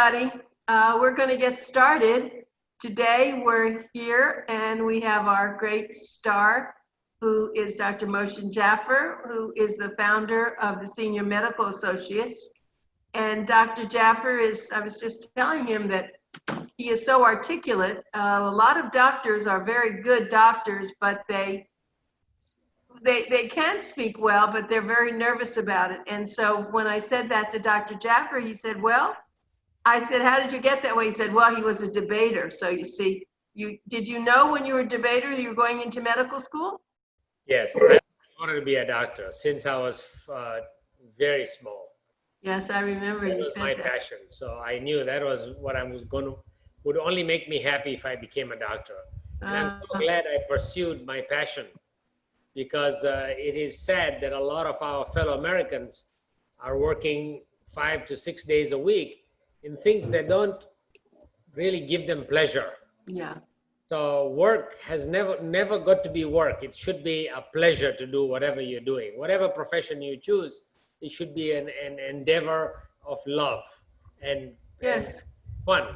everybody. We're going to get started. Today we're here and we have our great star, who is Dr. Mohsin Jaffer, who is the founder of the Senior Medical Associates. And Dr. Jaffer is, I was just telling him that he is so articulate. A lot of doctors are very good doctors, but they can speak well, but they're very nervous about it. And so when I said that to Dr. Jaffer, he said, well, I said, how did you get that way? He said, well, he was a debater. So you see, did you know when you were a debater you were going into medical school? Yes, I wanted to be a doctor since I was very small. Yes, I remember you said that. That was my passion. So I knew that was what I was going to, would only make me happy if I became a doctor. And I'm so glad I pursued my passion, because it is sad that a lot of our fellow Americans are working 5 to 6 days a week in things that don't really give them pleasure. Yeah. So work has never got to be work. It should be a pleasure to do whatever you're doing. Whatever profession you choose, it should be an endeavor of love and, yes, and fun.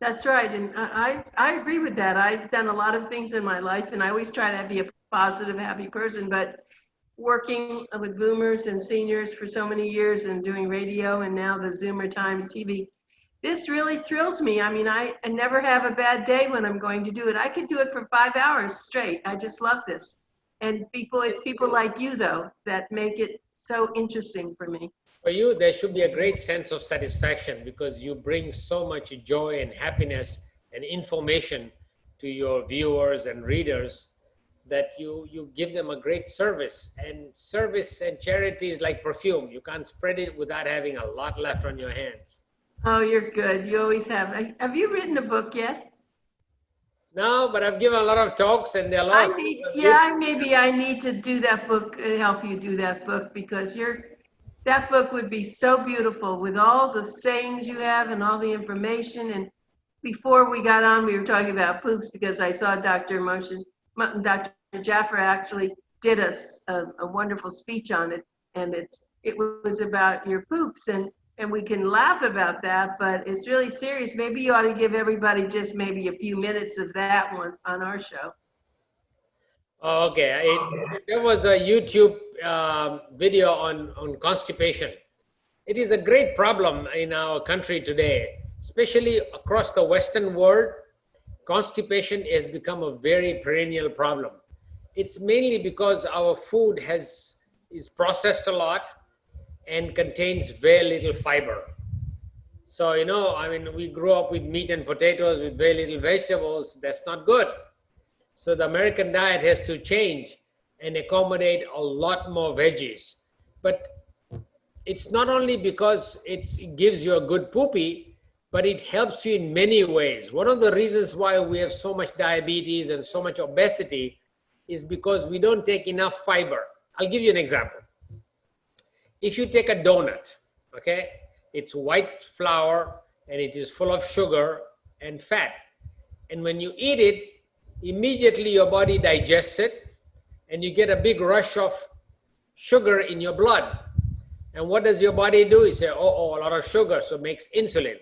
That's right. And I agree with that. I've done a lot of things in my life, and I always try to be a positive, happy person, but working with boomers and seniors for so many years and doing radio and now the ZOOMERTIMES TV, this really thrills me. I mean, I never have a bad day when I'm going to do it. I could do it for 5 hours straight. I just love this. And it's people like you, though, that make it so interesting for me. For you, there should be a great sense of satisfaction, because you bring so much joy and happiness and information to your viewers and readers, that you give them a great service. And service and charity is like perfume. You can't spread it without having a lot left on your hands. Oh, you're good. You always have. Have you written a book yet? No, but I've given a lot of talks, and there are a lot of maybe I need to do that book, help you do that book, because that book would be so beautiful with all the sayings you have and all the information. And before we got on, we were talking about poops, because I saw Dr. Jaffer actually did a wonderful speech on it, and it was about your poops, and we can laugh about that, but it's really serious. Maybe you ought to give everybody just maybe a few minutes of that one on our show. Okay, there was a YouTube video on constipation. It is a great problem in our country today, especially across the Western world. Constipation has become a very perennial problem. It's mainly because our food is processed a lot and contains very little fiber. So, I mean, we grew up with meat and potatoes with very little vegetables. That's not good. So the American diet has to change and accommodate a lot more veggies. But it's not only because it gives you a good poopy, but it helps you in many ways. One of the reasons why we have so much diabetes and so much obesity is because we don't take enough fiber. I'll give you an example. If you take a donut, okay, it's white flour and it is full of sugar and fat. And when you eat it, immediately your body digests it and you get a big rush of sugar in your blood. And what does your body do? You say, oh, a lot of sugar, so it makes insulin.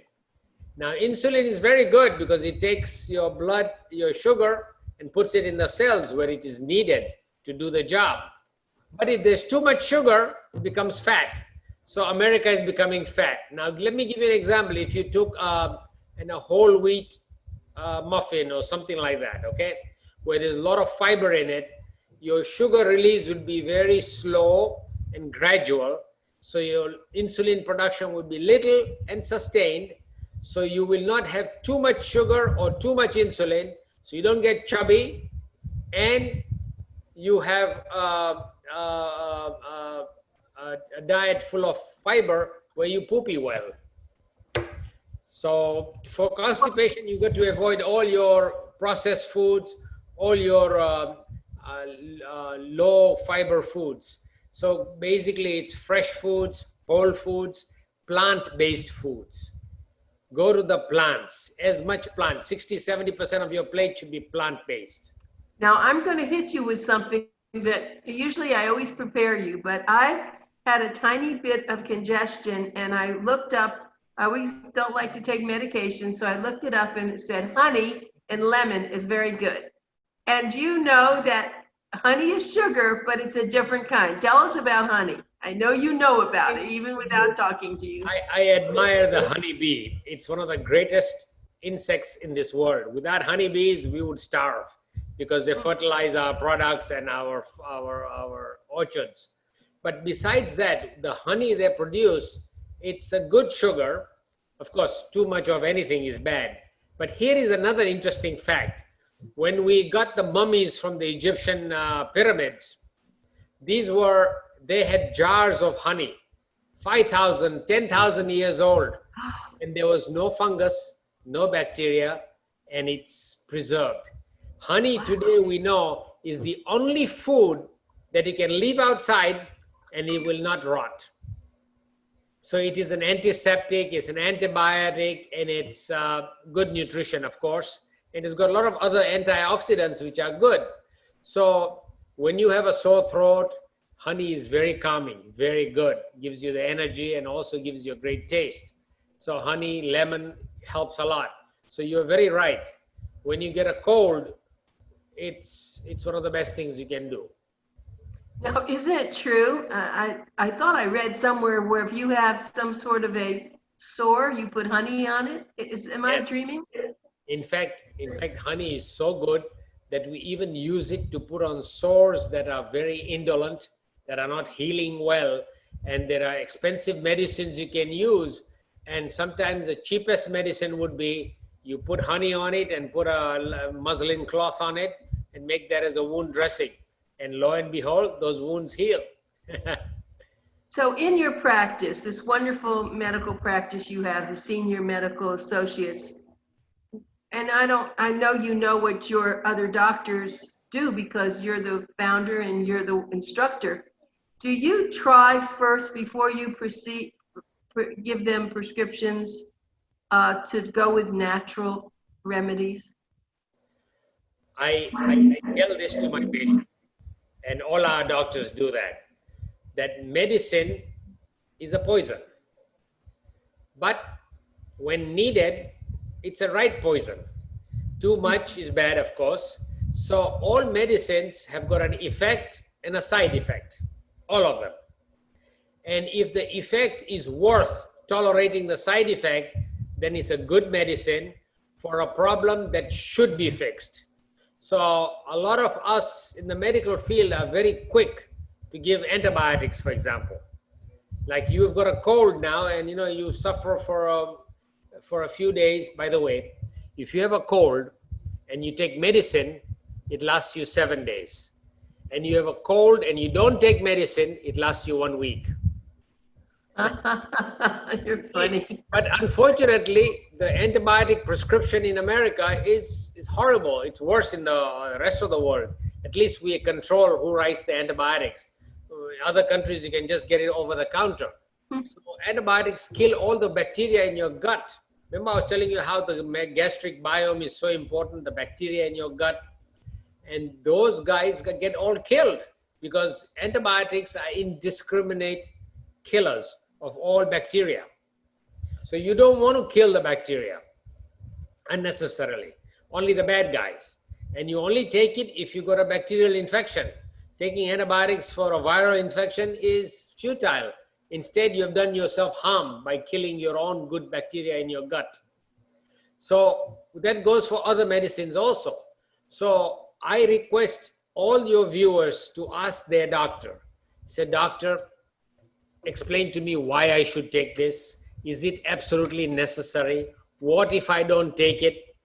Now, insulin is very good because it takes your blood, your sugar, and puts it in the cells where it is needed to do the job. But if there's too much sugar, it becomes fat. So America is becoming fat. Now, let me give you an example. If you took a whole wheat muffin or something like that, okay, where there's a lot of fiber in it, your sugar release would be very slow and gradual. So your insulin production would be little and sustained. So you will not have too much sugar or too much insulin. So you don't get chubby, and you have a diet full of fiber where you poopy well. So for constipation, you got to avoid all your processed foods, all your low fiber foods. So basically it's fresh foods, whole foods, plant-based foods. Go to the plants, as much plant, 60-70% of your plate should be plant-based. Now I'm going to hit you with something that usually I always prepare you, but I had a tiny bit of congestion and I looked up I always don't like to take medication, so I looked it up and it said honey and lemon is very good. And you know that honey is sugar, but it's a different kind. Tell us about honey. I know you know about it, even without talking to you. I admire the honeybee. It's one of the greatest insects in this world. Without honeybees, we would starve because they fertilize our products and our orchards. But besides that, the honey they produce, it's a good sugar. Of course, too much of anything is bad. But here is another interesting fact. When we got the mummies from the Egyptian pyramids, they had jars of honey, 5,000, 10,000 years old. And there was no fungus, no bacteria, and it's preserved. Honey today we know is the only food that you can leave outside and it will not rot. So it is an antiseptic, it's an antibiotic, and it's good nutrition, of course. And it's got a lot of other antioxidants which are good. So when you have a sore throat, honey is very calming, very good. Gives you the energy and also gives you a great taste. So honey, lemon helps a lot. So you're very right. When you get a cold, it's one of the best things you can do. Now, isn't it true? I thought I read somewhere where if you have some sort of a sore, you put honey on it. Am I dreaming? In fact, honey is so good that we even use it to put on sores that are very indolent, that are not healing well, and there are expensive medicines you can use. And sometimes the cheapest medicine would be you put honey on it and put a muslin cloth on it and make that as a wound dressing. And lo and behold, those wounds heal. So in your practice, this wonderful medical practice you have, the senior medical associates, and I know you know what your other doctors do because you're the founder and you're the instructor. Do you try first before you give them prescriptions to go with natural remedies? I tell this to my patients, and all our doctors do that medicine is a poison. But when needed, it's a right poison. Too much is bad, of course. So all medicines have got an effect and a side effect, all of them. And if the effect is worth tolerating the side effect, then it's a good medicine for a problem that should be fixed. So a lot of us in the medical field are very quick to give antibiotics, for example. Like you've got a cold now and you suffer for a few days. By the way, if you have a cold and you take medicine, it lasts you 7 days. And you have a cold and you don't take medicine, it lasts you 1 week. You're funny. But unfortunately, the antibiotic prescription in America is horrible. It's worse in the rest of the world. At least we control who writes the antibiotics. In other countries, you can just get it over the counter. So antibiotics kill all the bacteria in your gut. Remember I was telling you how the gastric biome is so important, the bacteria in your gut. And those guys get all killed because antibiotics are indiscriminate killers of all bacteria. So you don't want to kill the bacteria unnecessarily, only the bad guys. And you only take it if you got a bacterial infection. Taking antibiotics for a viral infection is futile. Instead, you have done yourself harm by killing your own good bacteria in your gut. So that goes for other medicines also. So I request all your viewers to ask their doctor. Say, doctor, explain to me why I should take this. Is it absolutely necessary? What if I don't take it?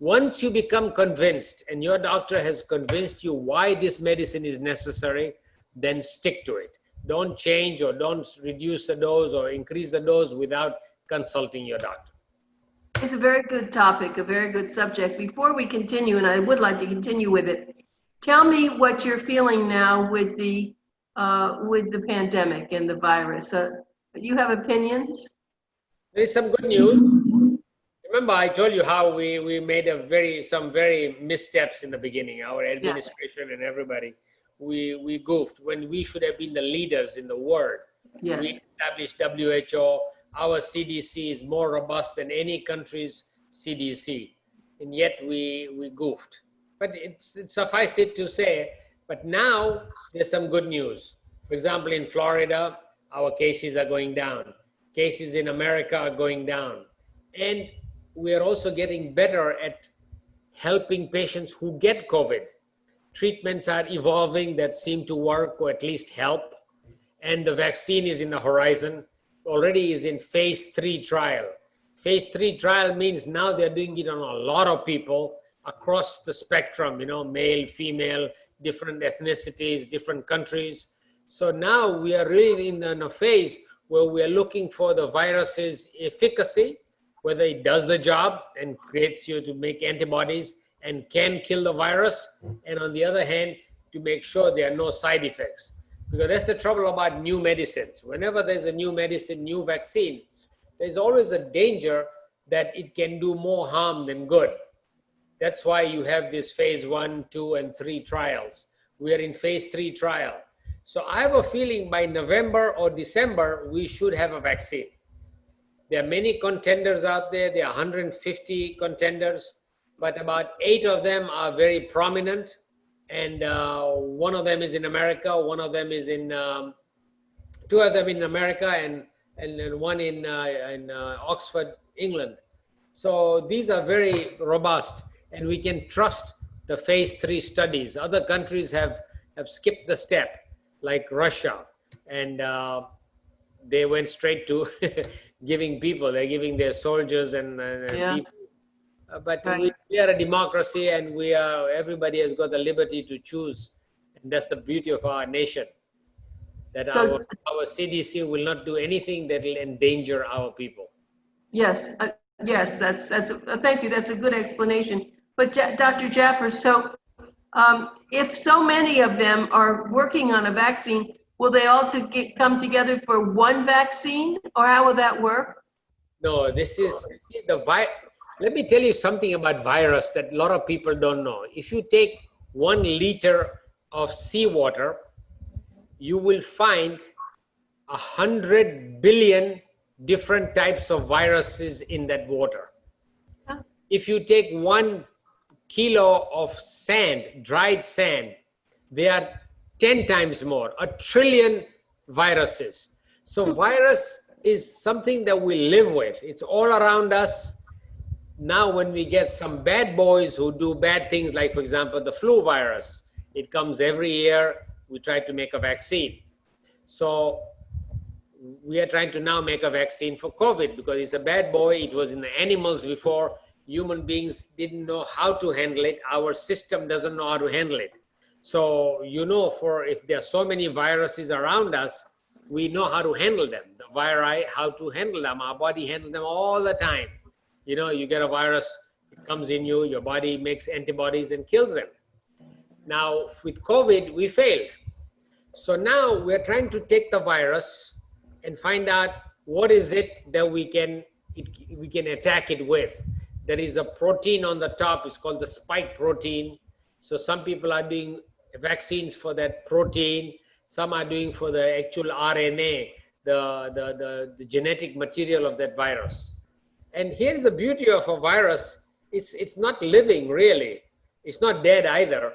Once you become convinced and your doctor has convinced you why this medicine is necessary, then stick to it. Don't change or don't reduce the dose or increase the dose without consulting your doctor. It's a very good topic, a very good subject. Before we continue, and I would like to continue with it, tell me what you're feeling now with the pandemic and the virus. You have opinions? There is some good news. Remember, I told you how we made some very missteps in the beginning. Our administration and everybody, we goofed when we should have been the leaders in the world. Yes. We established WHO. our CDC is more robust than any country's CDC, and yet we goofed. But it's suffice it to say, but now there's some good news. For example, in Florida, our cases are going down. Cases in America are going down. And we are also getting better at helping patients who get COVID. Treatments are evolving that seem to work or at least help. And the vaccine is in the horizon, already is in phase 3 trial. Phase 3 trial means now they're doing it on a lot of people across the spectrum, male, female, different ethnicities, different countries. So now we are really in a phase where we are looking for the virus's efficacy, whether it does the job and creates you to make antibodies and can kill the virus. And on the other hand, to make sure there are no side effects. Because that's the trouble about new medicines. Whenever there's a new medicine, new vaccine, there's always a danger that it can do more harm than good. That's why you have this phase 1, 2, and 3 trials. We are in phase 3 trial. So I have a feeling by November or December, we should have a vaccine. There are many contenders out there. There are 150 contenders, but about 8 of them are very prominent. And one of them is in America, one of them is in, 2 of them in America, and one in Oxford, England. So these are very robust, and we can trust the phase 3 studies. Other countries have skipped the step, like Russia, and they went straight to giving people. They're giving their soldiers and people. But right. we are a democracy, and everybody has got the liberty to choose, and that's the beauty of our nation. That our CDC will not do anything that will endanger our people. Yes, yes, that's thank you. That's a good explanation. But Dr. Jaffer, so if so many of them are working on a vaccine, will they all come together for one vaccine, or how will that work? No, this is let me tell you something about virus that a lot of people don't know. If you take 1 liter of seawater, you will find 100 billion different types of viruses in that water. Huh? If you take 1 kilo of sand, dried sand, there are 10 times more, 1 trillion viruses. So virus is something that we live with. It's all around us. Now, when we get some bad boys who do bad things, like, for example, the flu virus, it comes every year. We try to make a vaccine. So we are trying to now make a vaccine for COVID because it's a bad boy. It was in the animals before. Human beings didn't know how to handle it. Our system doesn't know how to handle it. So, if there are so many viruses around us, we know how to handle them. The viri, how to handle them. Our body handles them all the time. You get a virus, it comes in you, your body makes antibodies and kills them. Now, with COVID, we failed. So now we're trying to take the virus and find out what is it that we can attack it with. There is a protein on the top. It's called the spike protein. So some people are doing vaccines for that protein. Some are doing for the actual RNA, the genetic material of that virus. And here's the beauty of a virus. It's not living, really. It's not dead either.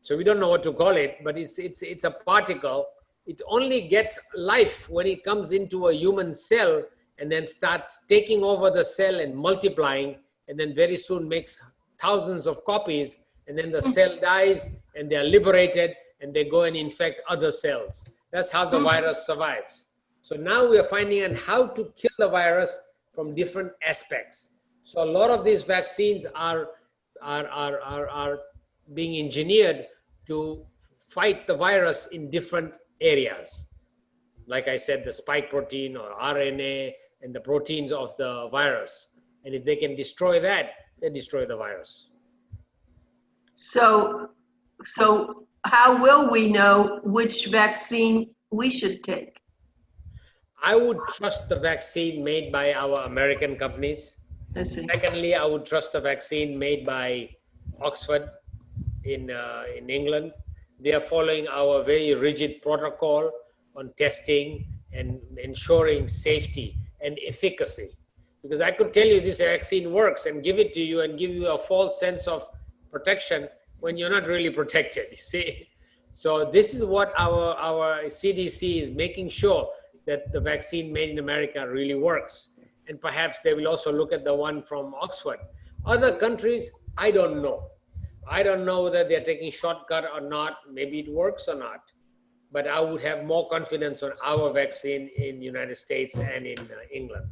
So we don't know what to call it, but it's a particle. It only gets life when it comes into a human cell and then starts taking over the cell and multiplying, and then very soon makes thousands of copies, and then the cell dies and they're liberated and they go and infect other cells. That's how the virus survives. So now we are finding out how to kill the virus from different aspects. So a lot of these vaccines are being engineered to fight the virus in different areas. Like I said, the spike protein or RNA and the proteins of the virus. And if they can destroy that, they destroy the virus. So how will we know which vaccine we should take? I would trust the vaccine made by our American companies. I see. Secondly, I would trust the vaccine made by Oxford in England. They are following our very rigid protocol on testing and ensuring safety and efficacy. Because I could tell you this vaccine works and give it to you and give you a false sense of protection when you're not really protected, you see. So this is what our CDC is making sure that the vaccine made in America really works. And perhaps they will also look at the one from Oxford. Other countries, I don't know. I don't know whether they're taking shortcut or not. Maybe it works or not. But I would have more confidence on our vaccine in the United States and in England.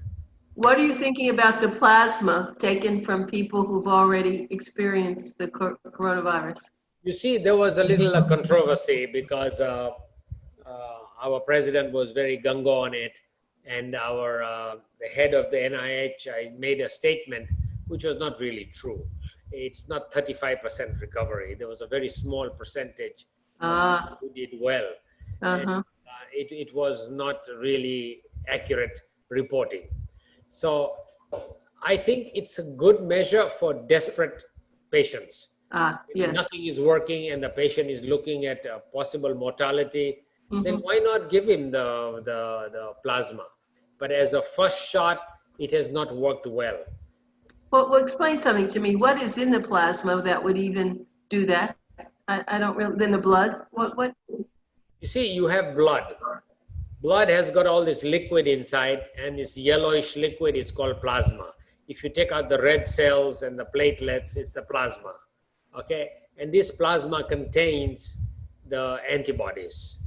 What are you thinking about the plasma taken from people who've already experienced the coronavirus? You see, there was a little controversy because our president was very gung-ho on it, and the head of the NIH made a statement which was not really true. It's not 35% recovery. There was a very small percentage who did well. And, it was not really accurate reporting. So I think it's a good measure for desperate patients. If nothing is working and the patient is looking at possible mortality, then why not give him the plasma? But as a first shot, it has not worked well. Well, explain something to me. What is in the plasma that would even do that? I don't really, in the blood? What? You see, you have blood. Blood has got all this liquid inside, and this yellowish liquid is called plasma. If you take out the red cells and the platelets, it's the plasma. Okay? And this plasma contains the antibodies.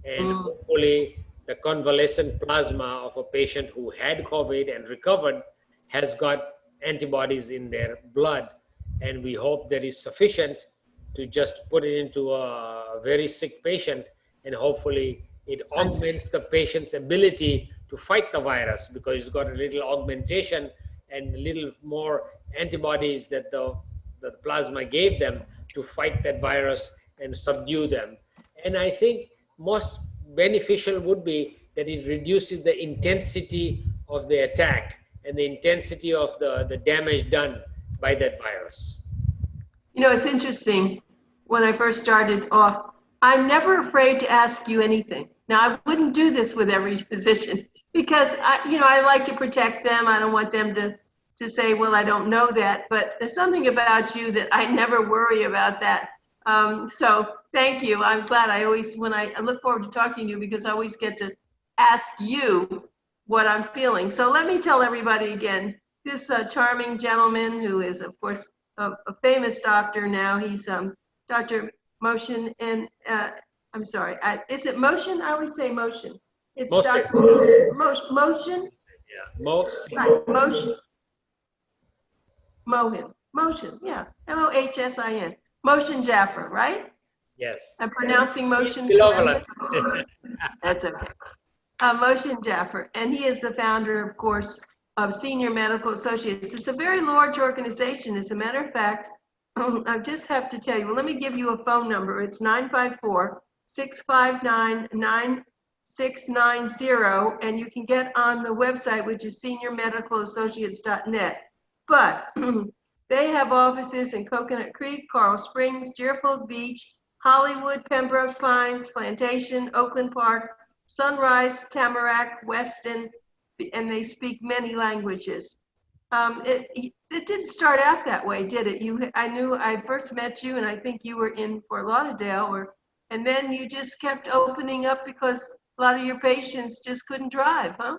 And hopefully, the convalescent plasma of a patient who had COVID and recovered has got antibodies in their blood. And we hope that is sufficient to just put it into a very sick patient, and hopefully it augments the patient's ability to fight the virus, because it's got a little augmentation and a little more antibodies that the plasma gave them to fight that virus and subdue them. And I think most beneficial would be that it reduces the intensity of the attack and the intensity of the damage done by that virus. You know, it's interesting. When I first started off, I'm never afraid to ask you anything. Now, I wouldn't do this with every physician because I like to protect them. I don't want them to say, well, I don't know that. But there's something about you that I never worry about that. So thank you. I'm glad. I look forward to talking to you because I always get to ask you what I'm feeling. So let me tell everybody again, this charming gentleman who is, of course, a famous doctor now. He's Dr. Mohsin, and I'm sorry, is it Mohsin? I always say Mohsin. It's Mohsin. Dr. Mohsin? Yeah, Mohsin. Right, Mohsin. Mohsin, yeah, Mohsin. Mohsin Jaffer, right? Yes. I'm pronouncing Mohsin. That's okay. Mohsin Jaffer, and he is the founder, of course, of Senior Medical Associates. It's a very large organization. As a matter of fact, I just have to tell you, well, let me give you a phone number. It's 954-659-9690, and you can get on the website, which is seniormedicalassociates.net. But they have offices in Coconut Creek, Coral Springs, Deerfield Beach, Hollywood, Pembroke Pines, Plantation, Oakland Park, Sunrise, Tamarack, Weston, and they speak many languages. It didn't start out that way, did it? I first met you, and I think you were in Fort Lauderdale, and then you just kept opening up because a lot of your patients just couldn't drive, huh?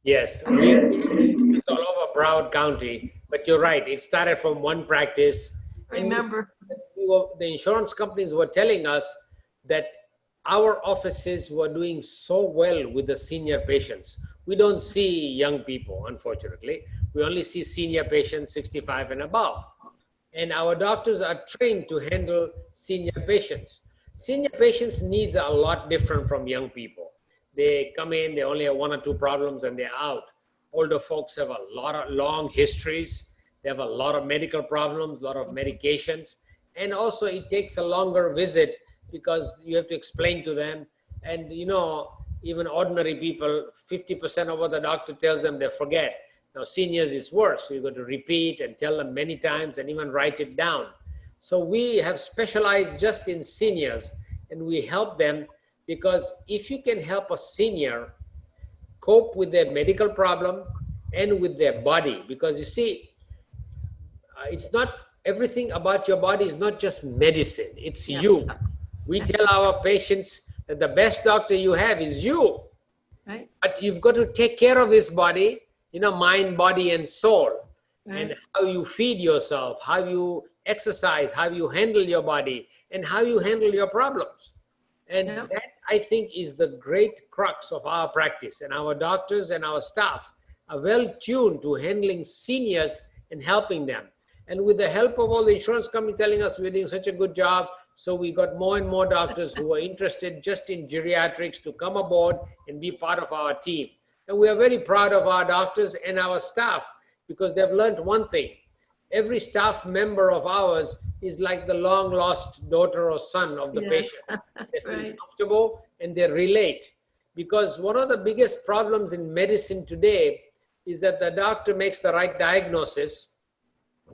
Yes, it's all over Broward County, but you're right. It started from one practice. Remember, the insurance companies were telling us that our offices were doing so well with the senior patients. We don't see young people, unfortunately. We only see senior patients 65 and above. And our doctors are trained to handle senior patients. Senior patients' needs are a lot different from young people. They come in, they only have one or two problems and they're out. Older folks have a lot of long histories. They have a lot of medical problems, a lot of medications. And also it takes a longer visit because you have to explain to them. And even ordinary people, 50% of what the doctor tells them, they forget. Now seniors is worse. So you've got to repeat and tell them many times and even write it down. So we have specialized just in seniors, and we help them because if you can help a senior cope with their medical problem and with their body. Because you see, it's not everything about your body is not just medicine, it's you. We tell our patients that the best doctor you have is you. Right. But you've got to take care of this body, mind, body, and soul. Right. And how you feed yourself, how you exercise, how you handle your body, and how you handle your problems. And that, I think, is the great crux of our practice. And our doctors and our staff are well tuned to handling seniors and helping them. And with the help of all the insurance companies telling us we're doing such a good job, so we got more and more doctors who are interested just in geriatrics to come aboard and be part of our team. And we are very proud of our doctors and our staff, because they've learned one thing. Every staff member of ours is like the long lost daughter or son of the patient. They feel comfortable and they relate. Because one of the biggest problems in medicine today is that the doctor makes the right diagnosis,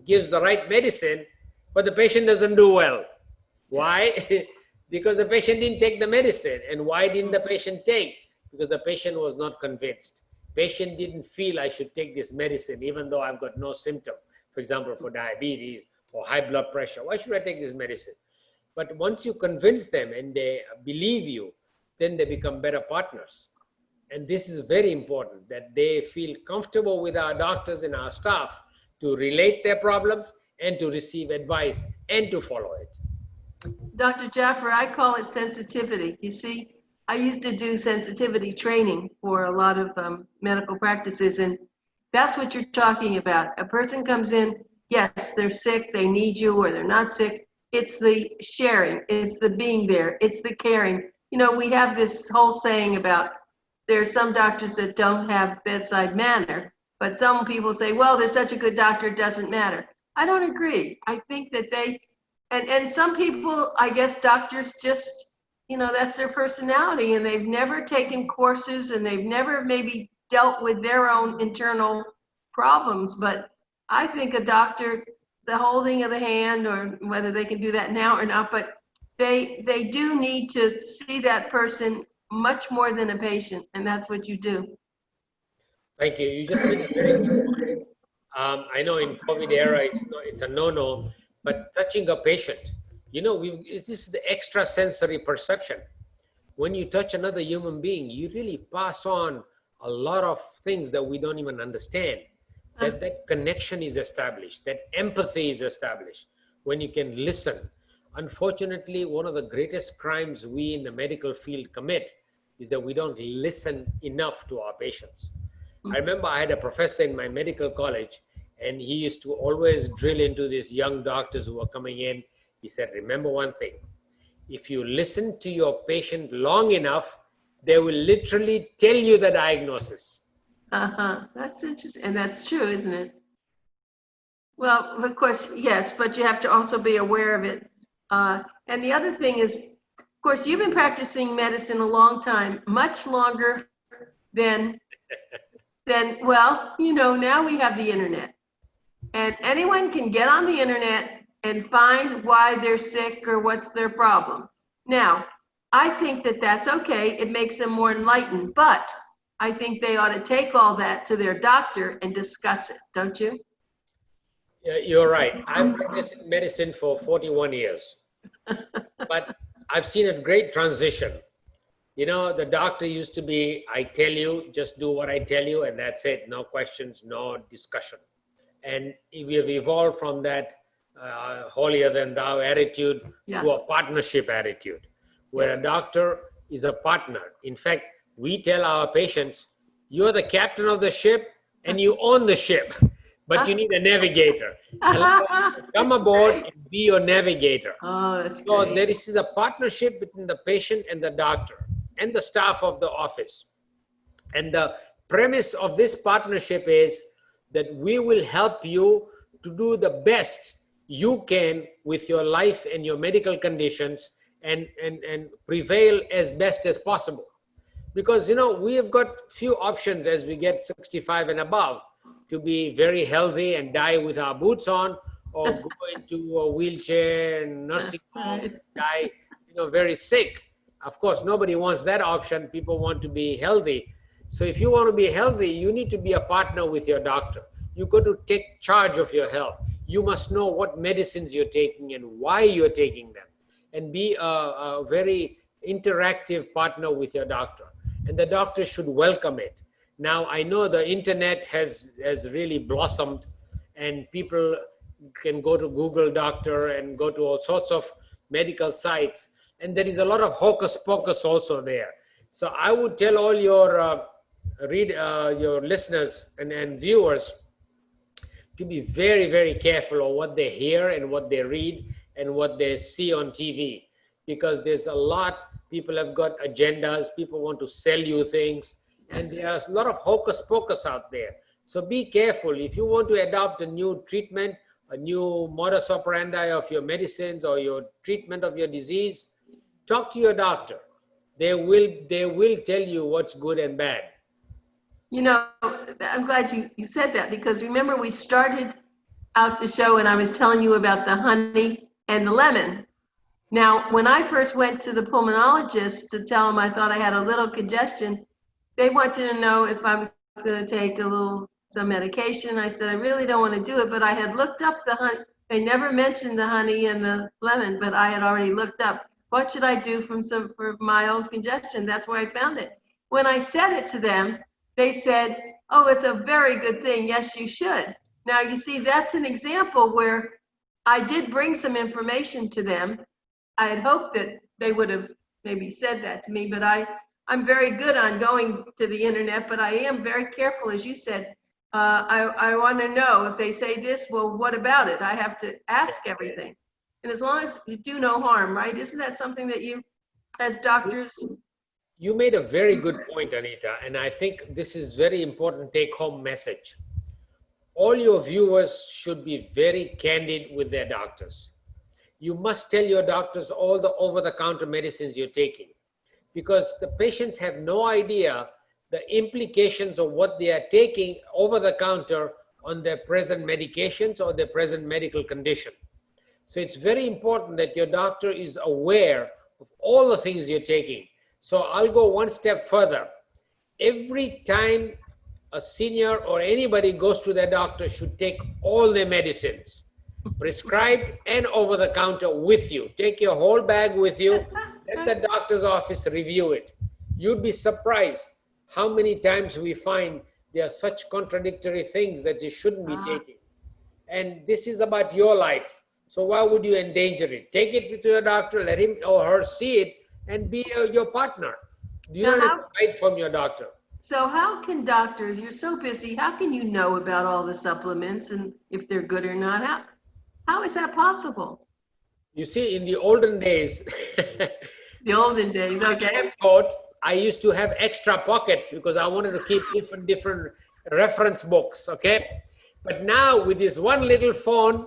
gives the right medicine, but the patient doesn't do well. Why? Because the patient didn't take the medicine. And why didn't the patient take? Because the patient was not convinced. Patient didn't feel I should take this medicine even though I've got no symptom. For example, for diabetes or high blood pressure, why should I take this medicine? But once you convince them and they believe you, then they become better partners. And this is very important, that they feel comfortable with our doctors and our staff to relate their problems and to receive advice and to follow it. Dr. Jaffer, I call it sensitivity. You see, I used to do sensitivity training for a lot of medical practices, and that's what you're talking about. A person comes in, yes, they're sick, they need you, or they're not sick. It's the sharing, it's the being there, it's the caring. We have this whole saying about there are some doctors that don't have bedside manner, but some people say, well, they're such a good doctor, it doesn't matter. I don't agree. I think that and some people, I guess doctors just, that's their personality, and they've never taken courses and they've never maybe dealt with their own internal problems. But I think a doctor, the holding of the hand, or whether they can do that now or not, but they do need to see that person much more than a patient, and that's what you do. Thank you. You just made a very good point. I know in COVID era, it's a no-no, but touching a patient, this is the extrasensory perception. When you touch another human being, you really pass on a lot of things that we don't even understand. That connection is established, that empathy is established when you can listen. Unfortunately, one of the greatest crimes we in the medical field commit is that we don't listen enough to our patients. I remember I had a professor in my medical college, and he used to always drill into these young doctors who were coming in. He said, remember one thing, if you listen to your patient long enough, they will literally tell you the diagnosis. That's interesting. And that's true, isn't it? Well, of course, yes, but you have to also be aware of it. And the other thing is, of course, you've been practicing medicine a long time, much longer than well, now we have the internet. And anyone can get on the internet and find why they're sick or what's their problem. Now, I think that that's okay. It makes them more enlightened, but I think they ought to take all that to their doctor and discuss it, don't you? Yeah, you're right. I've practiced medicine for 41 years, but I've seen a great transition. The doctor used to be, I tell you, just do what I tell you, and that's it. No questions, no discussion. And we have evolved from that holier than thou attitude to a partnership attitude, where a doctor is a partner. In fact, we tell our patients, you're the captain of the ship and you own the ship, but you need a navigator. Come aboard and be your navigator. Oh, that's great. So there is a partnership between the patient and the doctor and the staff of the office. And the premise of this partnership is that we will help you to do the best you can with your life and your medical conditions and prevail as best as possible. Because, we have got few options as we get 65 and above to be very healthy and die with our boots on, or go into a wheelchair, nursing home, die, very sick. Of course, nobody wants that option. People want to be healthy. So if you want to be healthy, you need to be a partner with your doctor. You got to take charge of your health. You must know what medicines you're taking and why you're taking them, and be a very interactive partner with your doctor. And the doctor should welcome it. Now, I know the internet has really blossomed, and people can go to Google Doctor and go to all sorts of medical sites. And there is a lot of hocus pocus also there. So I would tell all your your listeners and viewers to be very, very careful of what they hear and what they read and what they see on TV, because there's a lot, people have got agendas, people want to sell you things, and there's a lot of hocus pocus out there. So be careful. If you want to adopt a new treatment, a new modus operandi of your medicines or your treatment of your disease, talk to your doctor. They will tell you what's good and bad. You know, I'm glad you said that, because remember we started out the show and I was telling you about the honey and the lemon. Now, when I first went to the pulmonologist to tell him I thought I had a little congestion, they wanted to know if I was going to take some medication. I said, I really don't want to do it, but I had looked up the honey. They never mentioned the honey and the lemon, but I had already looked up, what should I do for mild congestion? That's where I found it. When I said it to them, they said, oh, it's a very good thing. Yes, you should. Now, you see, that's an example where I did bring some information to them. I had hoped that they would have maybe said that to me, but I'm very good on going to the internet, but I am very careful, as you said. I want to know if they say this, well, what about it? I have to ask everything. And as long as you do no harm, right? Isn't that something that you, as doctors? You made a very good point, Anita, and I think this is very important take-home message. All your viewers should be very candid with their doctors. You must tell your doctors all the over-the-counter medicines you're taking, because the patients have no idea the implications of what they are taking over-the-counter on their present medications or their present medical condition. So it's very important that your doctor is aware of all the things you're taking. So I'll go one step further. Every time a senior or anybody goes to their doctor should take all their medicines, prescribed and over the counter, with you. Take your whole bag with you. Let the doctor's office review it. You'd be surprised how many times we find there are such contradictory things that you shouldn't be taking. And this is about your life. So why would you endanger it? Take it to your doctor, let him or her see it, and be your partner. You don't have to hide from your doctor. So how can doctors, you're so busy, how can you know about all the supplements and if they're good or not? How is that possible? You see, in the olden days, the olden days, okay. I used to have extra pockets because I wanted to keep different reference books, okay? But now with this one little phone,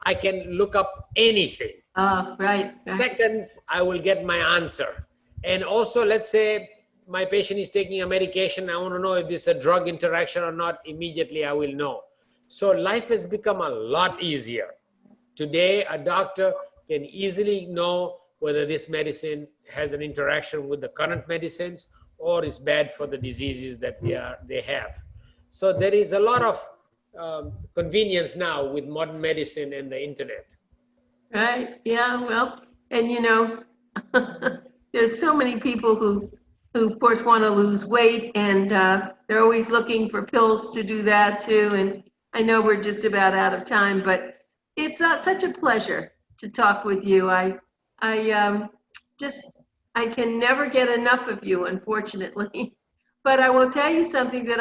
I can look up anything. Right. Seconds, I will get my answer. And also, let's say my patient is taking a medication. I want to know if this is a drug interaction or not. Immediately, I will know. So life has become a lot easier. Today, a doctor can easily know whether this medicine has an interaction with the current medicines or is bad for the diseases that they have. So there is a lot of convenience now with modern medicine and the internet. Right. Yeah. Well, and you know, there's so many people who of course want to lose weight, and they're always looking for pills to do that too. And I know we're just about out of time, but it's such a pleasure to talk with you. I can never get enough of you, unfortunately. But I will tell you something that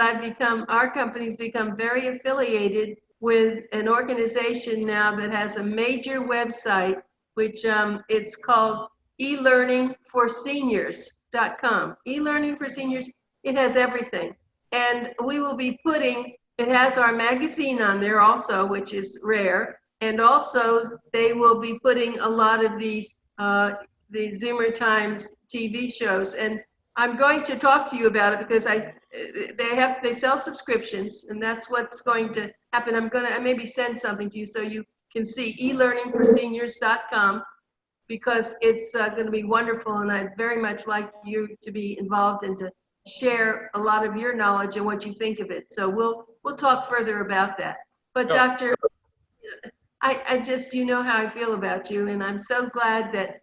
our company's become very affiliated with an organization now that has a major website, which it's called elearningforseniors.com. E-learning for seniors, it has everything. And we will be it has our magazine on there also, which is rare. And also they will be putting a lot of these, the ZOOMERTIMES TV shows. And I'm going to talk to you about it because they sell subscriptions, and that's what's going to happen. I maybe send something to you so you can see elearningforseniors.com, because it's going to be wonderful, and I'd very much like you to be involved and to share a lot of your knowledge and what you think of it. So we'll talk further about that. But Sure. Dr. I just, you know how I feel about you, and I'm so glad that,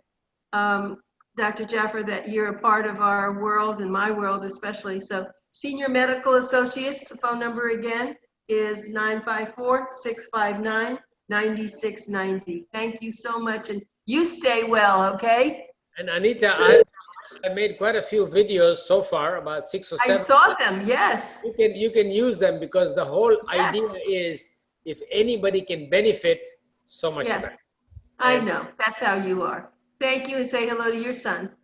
Dr. Jaffer, that you're a part of our world and my world especially. So Senior Medical Associates, the phone number again is 954-659-9690. Thank you so much, and you stay well, okay? And Anita, I made quite a few videos so far, about 6 or 7. I saw them, yes. You can use them, because the whole Yes. idea is, if anybody can benefit, so much Yes, better. I And know. That's how you are. Thank you, and say hello to your son.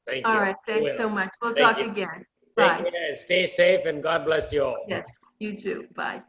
thank All you. right, thanks Will. so much. We'll Thank talk you. again. Take Bye. care. Stay safe, and God bless you all. Yes, you too. Bye.